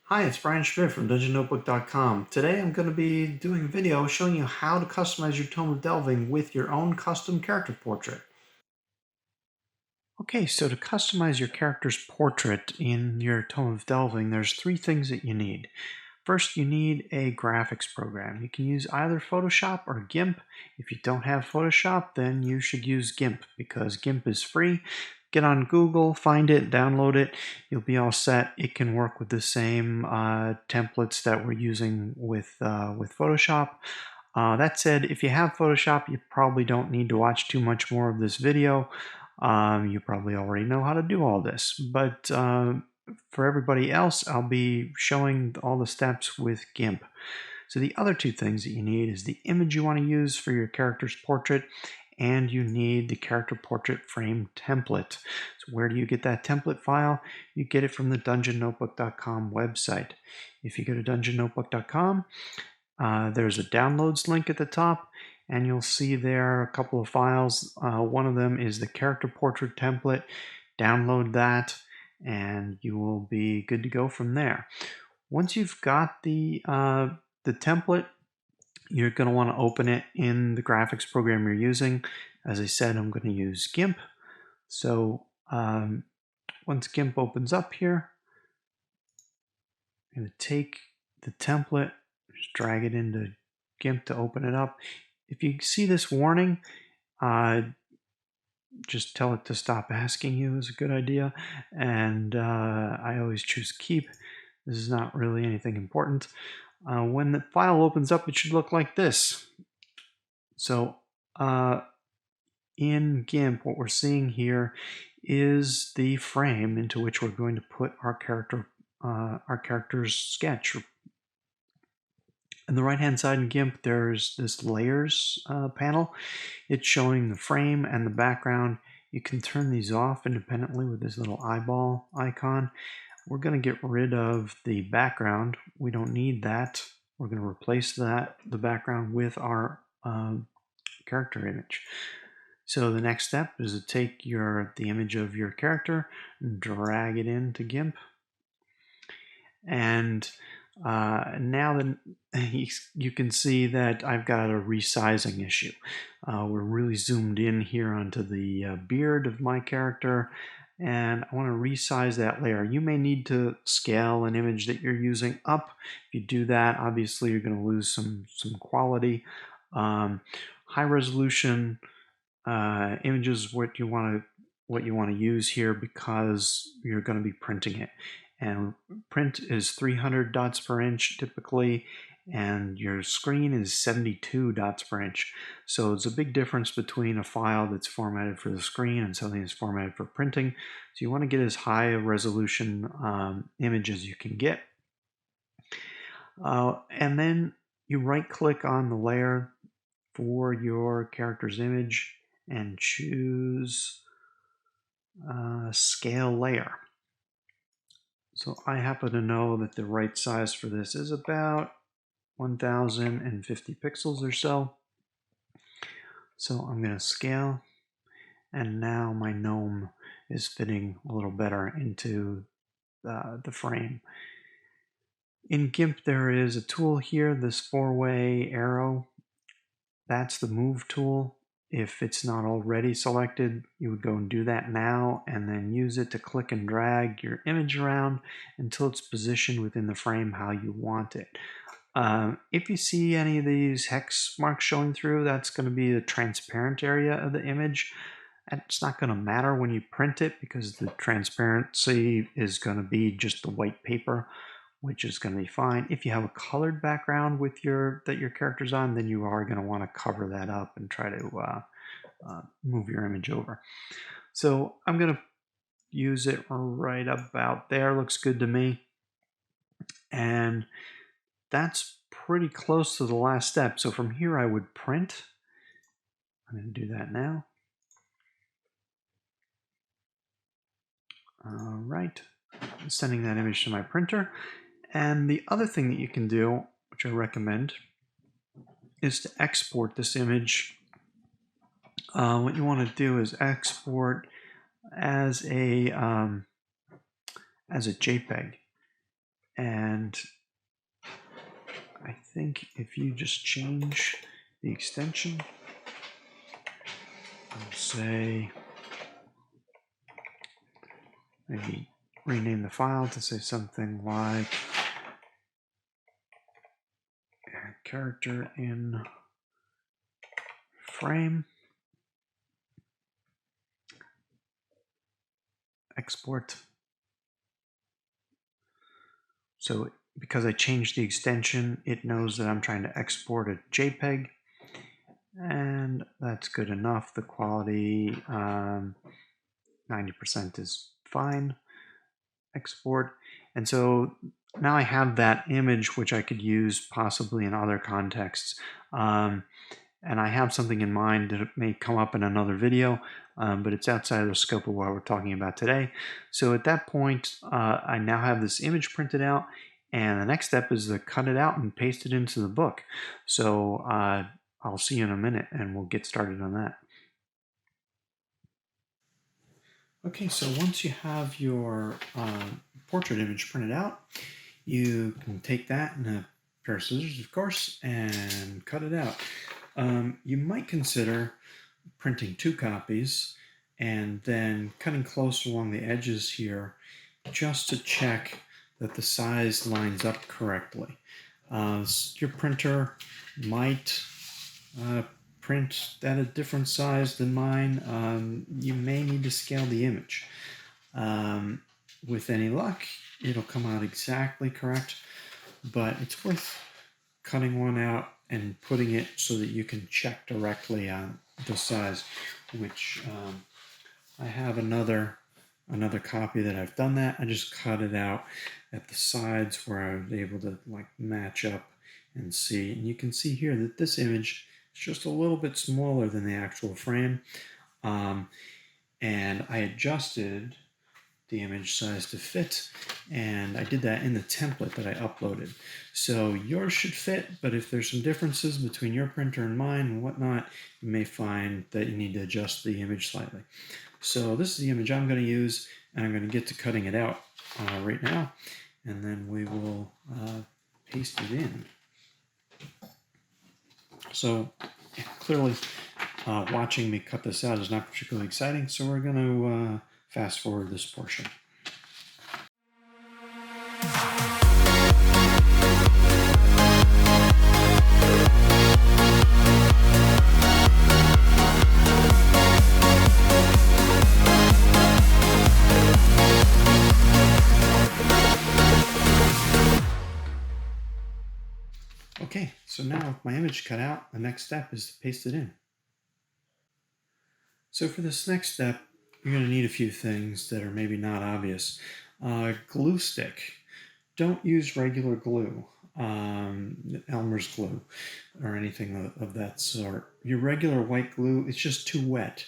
Hi, it's Brian Schmidt from DungeonNotebook.com. Today I'm going to be doing a video showing you how to customize your Tome of Delving with your own custom character portrait. Okay, so to customize your character's portrait in your Tome of Delving, there's three things that you need. First, you need a graphics program. You can use either Photoshop or GIMP. If you don't have Photoshop, then you should use GIMP because GIMP is free. Get on Google, find it, download it. You'll be all set. It can work with the same templates that we're using with Photoshop. That said, if you have Photoshop, you probably don't need to watch too much more of this video. You probably already know how to do all this, but for everybody else, I'll be showing all the steps with GIMP. So the other two things that you need is the image you want to use for your character's portrait, and you need the character portrait frame template. So where do you get that template file? You get it from the DungeonNotebook.com website. If you go to DungeonNotebook.com, there's a downloads link at the top, and you'll see there a couple of files. One of them is the character portrait template. Download that and you will be good to go from there. Once you've got the template, you're going to want to open it in the graphics program you're using. As I said, I'm going to use GIMP. So once GIMP opens up here, I'm going to take the template, just drag it into GIMP to open it up. If you see this warning, just tell it to stop asking you is a good idea. And I always choose keep. This is not really anything important. When the file opens up, it should look like this. So in GIMP, what we're seeing here is the frame into which we're going to put our character's sketch. On the right-hand side in GIMP, there's this layers panel. It's showing the frame and the background. You can turn these off independently with this little eyeball icon. We're going to get rid of the background. We don't need that. We're going to replace the background with our character image. So the next step is to take the image of your character and drag it into GIMP. And now that you can see that I've got a resizing issue. We're really zoomed in here onto the beard of my character, and I want to resize that layer. You may need to scale an image that you're using up. If you do that, obviously you're going to lose some quality. High resolution images what you want to use here because you're going to be printing it. And print is 300 dots per inch typically, and your screen is 72 dots per inch. So it's a big difference between a file that's formatted for the screen and something that's formatted for printing. So you want to get as high a resolution image as you can get. And then you right click on the layer for your character's image and choose scale layer. So I happen to know that the right size for this is about 1050 pixels or so. So I'm going to scale, and now my gnome is fitting a little better into the frame. In GIMP there is a tool here, this four-way arrow. That's the move tool. If it's not already selected, you would go and do that now and then use it to click and drag your image around until it's positioned within the frame how you want it. If you see any of these hex marks showing through, that's going to be the transparent area of the image. It's not going to matter when you print it because the transparency is going to be just the white paper, which is going to be fine. If you have a colored background with that your character's on, then you are going to want to cover that up and try to move your image over. So I'm going to use it right about there. Looks good to me. And that's pretty close to the last step. So from here I would print. I'm going to do that now. All right. I'm sending that image to my printer. And the other thing that you can do, which I recommend, is to export this image. What you want to do is export as a JPEG, and And I think if you just change the extension, I'll say, maybe rename the file to say something like character in frame, export. So because I changed the extension, it knows that I'm trying to export a JPEG, and that's good enough. The quality, 90% is fine. Export. And so now I have that image, which I could use possibly in other contexts. And I have something in mind that may come up in another video, but it's outside of the scope of what we're talking about today. So at that point, I now have this image printed out, and the next step is to cut it out and paste it into the book. So I'll see you in a minute, and we'll get started on that. Okay, so once you have your portrait image printed out, you can take that and a pair of scissors, of course, and cut it out. You might consider printing 2 copies and then cutting close along the edges here just to check that the size lines up correctly. Your printer might print at a different size than mine. You may need to scale the image. With any luck, it'll come out exactly correct, but it's worth cutting one out and putting it so that you can check directly on the size, which I have another copy that I've done that. I just cut it out at the sides where I was able to like match up and see. And you can see here that this image is just a little bit smaller than the actual frame. And I adjusted the image size to fit, and I did that in the template that I uploaded. So yours should fit, but if there's some differences between your printer and mine and whatnot, you may find that you need to adjust the image slightly. So this is the image I'm going to use, and I'm going to get to cutting it out right now, and then we will paste it in. So clearly watching me cut this out is not particularly exciting, so we're going to fast forward this portion. Okay, so now with my image cut out, the next step is to paste it in. So for this next step, you're going to need a few things that are maybe not obvious. Glue stick. Don't use regular glue, Elmer's glue, or anything of that sort. Your regular white glue, it's just too wet.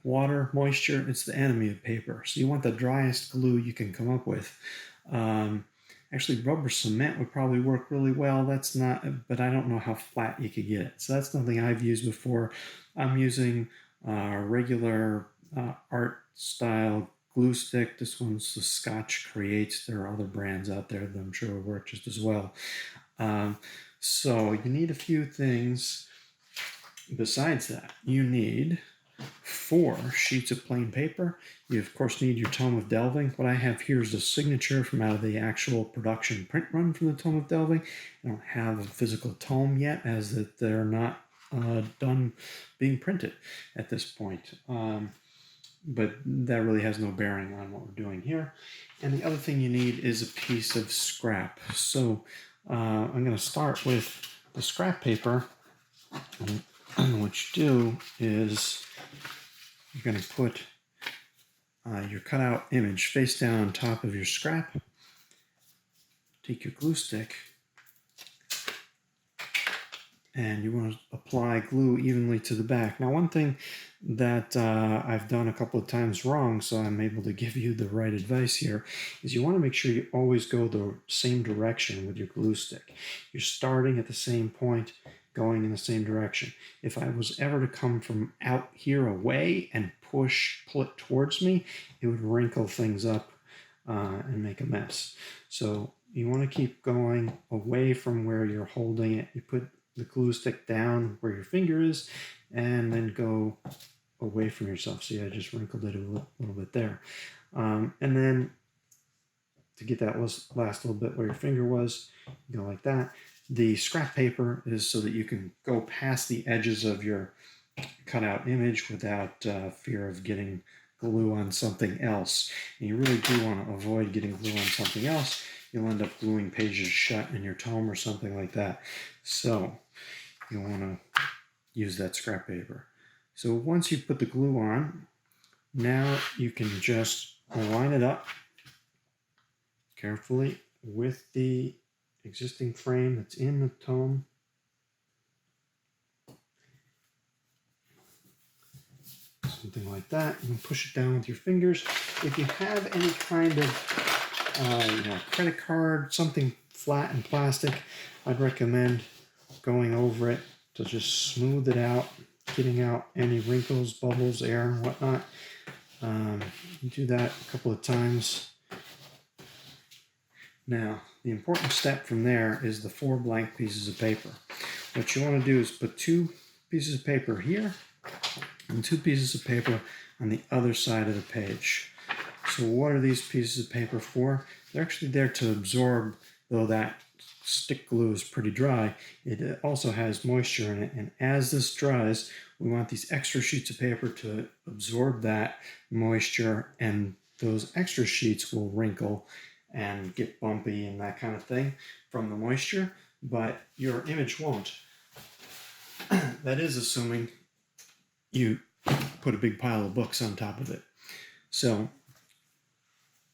Water, moisture, it's the enemy of paper. So you want the driest glue you can come up with. Actually, rubber cement would probably work really well. That's not, but I don't know how flat you could get it. So that's nothing I've used before. I'm using regular art style glue stick. This one's the Scotch Creates. There are other brands out there that I'm sure will work just as well. So you need a few things. Besides that, you need 4 sheets of plain paper. You of course need your Tome of Delving. What I have here is a signature from out of the actual production print run from the Tome of Delving. I don't have a physical tome yet, as that they're not done being printed at this point. But that really has no bearing on what we're doing here. And the other thing you need is a piece of scrap. So I'm going to start with the scrap paper. And what you do is you're going to put your cutout image face down on top of your scrap. Take your glue stick, and you want to apply glue evenly to the back. Now, one thing that I've done a couple of times wrong, so I'm able to give you the right advice here, is you want to make sure you always go the same direction with your glue stick. You're starting at the same point, going in the same direction. If I was ever to come from out here away and pull it towards me, it would wrinkle things up and make a mess. So you want to keep going away from where you're holding it. You put the glue stick down where your finger is, and then go away from yourself. See, I just wrinkled it a little bit there. And then to get that last little bit where your finger was, you go like that. The scrap paper is so that you can go past the edges of your cutout image without fear of getting glue on something else. And you really do want to avoid getting glue on something else. You'll end up gluing pages shut in your tome or something like that. So you want to use that scrap paper. So once you put the glue on, now you can just line it up carefully with the existing frame that's in the tome. Something like that. You can push it down with your fingers. If you have any kind of credit card, something flat and plastic, I'd recommend going over it to just smooth it out, getting out any wrinkles, bubbles, air, and whatnot. You do that a couple of times. Now, the important step from there is the 4 blank pieces of paper. What you want to do is put 2 pieces of paper here and 2 pieces of paper on the other side of the page. So what are these pieces of paper for? They're actually there to absorb, though that stick glue is pretty dry, it also has moisture in it, and as this dries, we want these extra sheets of paper to absorb that moisture, and those extra sheets will wrinkle and get bumpy and that kind of thing from the moisture, but your image won't. That is assuming you put a big pile of books on top of it. So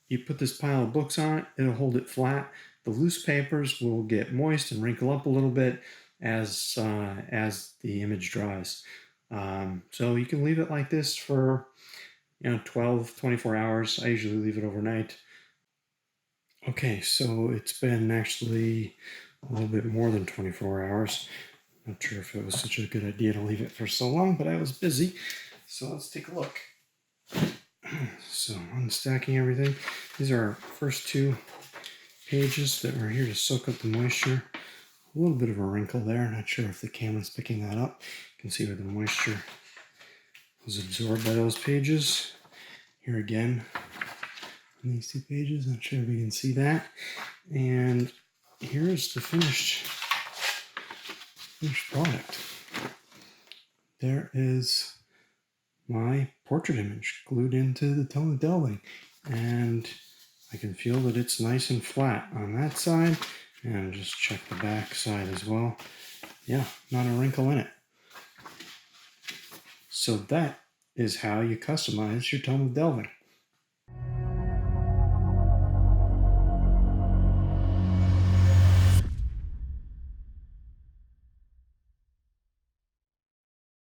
you put this pile of books on it, it'll hold it flat. The loose papers will get moist and wrinkle up a little bit as the image dries. So you can leave it like this for 12, 24 hours. I usually leave it overnight. Okay, so it's been actually a little bit more than 24 hours. Not sure if it was such a good idea to leave it for so long, but I was busy. So let's take a look. So unstacking everything. These are our first 2 pages that are here to soak up the moisture. A little bit of a wrinkle there. Not sure if the camera's picking that up. You can see where the moisture was absorbed by those pages. Here again, on these 2 pages. Not sure if you can see that. And here's the finished product. There is my portrait image glued into the Tome of Delving, and I can feel that it's nice and flat on that side, and just check the back side as well. Yeah, not a wrinkle in it. So that is how you customize your Tome of Delving.